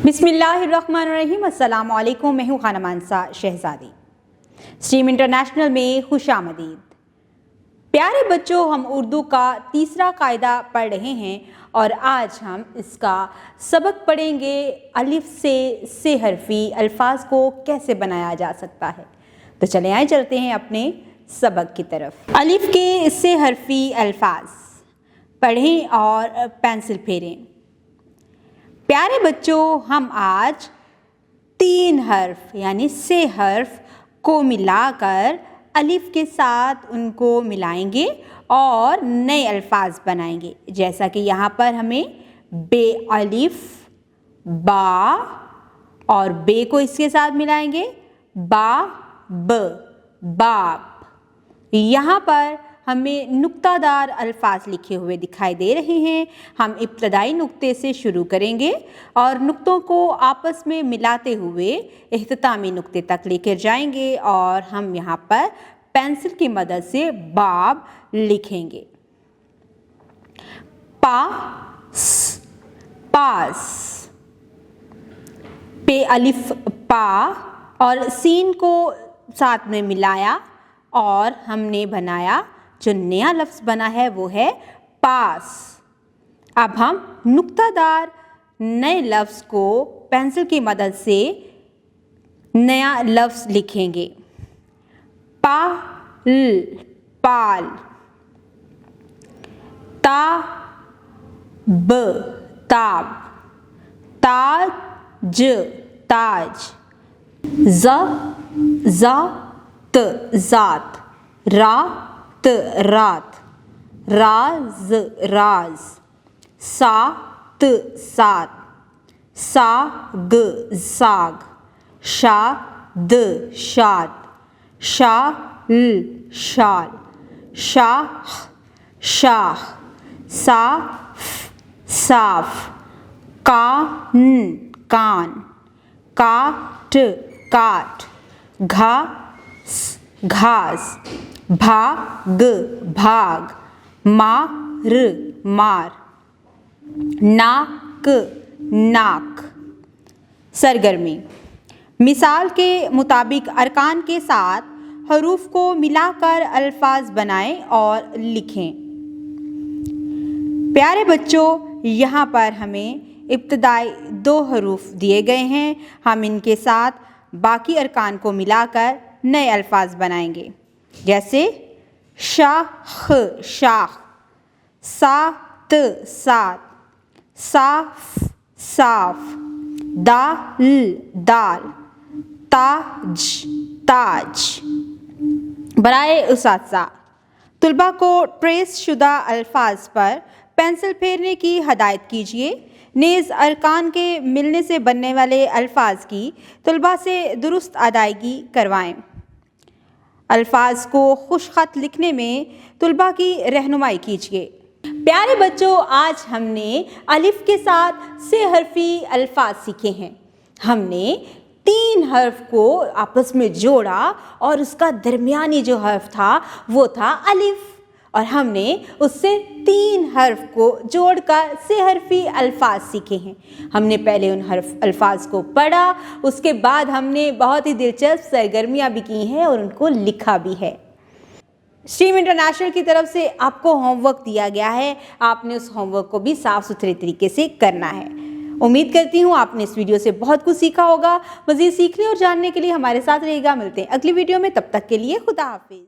बिस्मिल्लाहिर्रहमानिर्रहीम। अस्सलाम वालेकुम। मैं हूँ खाना मानसा शहजादी। स्ट्रीम इंटरनेशनल में खुश आमदीद। प्यारे बच्चों, हम उर्दू का तीसरा कायदा पढ़ रहे हैं और आज हम इसका सबक पढ़ेंगे। अलिफ से हरफी अल्फाज को कैसे बनाया जा सकता है। तो चले आए चलते हैं अपने सबक की तरफ। अलिफ के से हरफी अल्फाज पढ़ें और पेंसिल फेरें। प्यारे बच्चों, हम आज 3 हर्फ यानी से हर्फ को मिलाकर अलिफ के साथ उनको मिलाएंगे और नए अल्फाज बनाएंगे। जैसा कि यहाँ पर हमें बे अलिफ, बा और बे को इसके साथ मिलाएंगे, बा ब, बाप। यहाँ पर हमें नुक्तादार अल्फाज लिखे हुए दिखाई दे रहे हैं। हम इब्तदाई नुक्ते से शुरू करेंगे और नुक्तों को आपस में मिलाते हुए इख्तितामी नुक्ते तक लेकर जाएंगे और हम यहाँ पर पेंसिल की मदद से बाब लिखेंगे। पास, पास, पे अलिफ पा और सीन को साथ में मिलाया और हमने बनाया जो नया लफ्ज़ बना है वो है पास। अब हम नुक्तादार नए लफ्ज़ को पेंसिल की मदद से नया लफ्ज़ लिखेंगे। पाल, पाल, ताब, ताब, ताज, ताज, ज़ात, ज़ात, रात, रात, राज, राज, सात, सात, साग, साग, शाद, शाद, शाल, शाल, शाह, शाह, साफ, साफ, कान, कान, काट, काट, घास, घास, भाग, भाग, मार, मार, नाक, नाक। सरगर्मी। मिसाल के मुताबिक अरकान के साथ हरूफ को मिलाकर अल्फाज बनाएं और लिखें। प्यारे बच्चों, यहाँ पर हमें इब्तदाई 2 हरूफ दिए गए हैं। हम इनके साथ बाकी अरकान को मिलाकर नए अल्फाज बनाएंगे। जैसे शाख, शाख, सात, सात, साफ, साफ, दाल, दाल, ताज, ताज। बराए उसात्ज़ा, तुलबा को ट्रेस शुदा अल्फाज पर पेंसिल फेरने की हदायत कीजिए। नेज़ अरकान के मिलने से बनने वाले अल्फाज की तुलबा से दुरुस्त अदायगी करवाएं। अल्फाज को खुश खत लिखने में तुलबा की रहनुमाई कीजिए। प्यारे बच्चों, आज हमने अलिफ के साथ से हरफी अल्फाज सीखे हैं। हमने 3 हर्फ को आपस में जोड़ा और उसका दरमियानी जो हर्फ था वो था अलिफ और हमने उससे 3 हर्फ को जोड़कर से हरफी अल्फाज सीखे हैं। हमने पहले उन हर्फ अल्फाज को पढ़ा, उसके बाद हमने बहुत ही दिलचस्प सरगर्मियाँ भी की हैं और उनको लिखा भी है। स्ट्रीम इंटरनेशनल की तरफ से आपको होमवर्क दिया गया है। आपने उस होमवर्क को भी साफ़ सुथरे तरीके से करना है। उम्मीद करती हूँ आपने इस वीडियो से बहुत कुछ सीखा होगा। मज़ीद सीखने और जानने के लिए हमारे साथ रहेगा। मिलते हैं अगली वीडियो में, तब तक के लिए खुदा हाफिज़।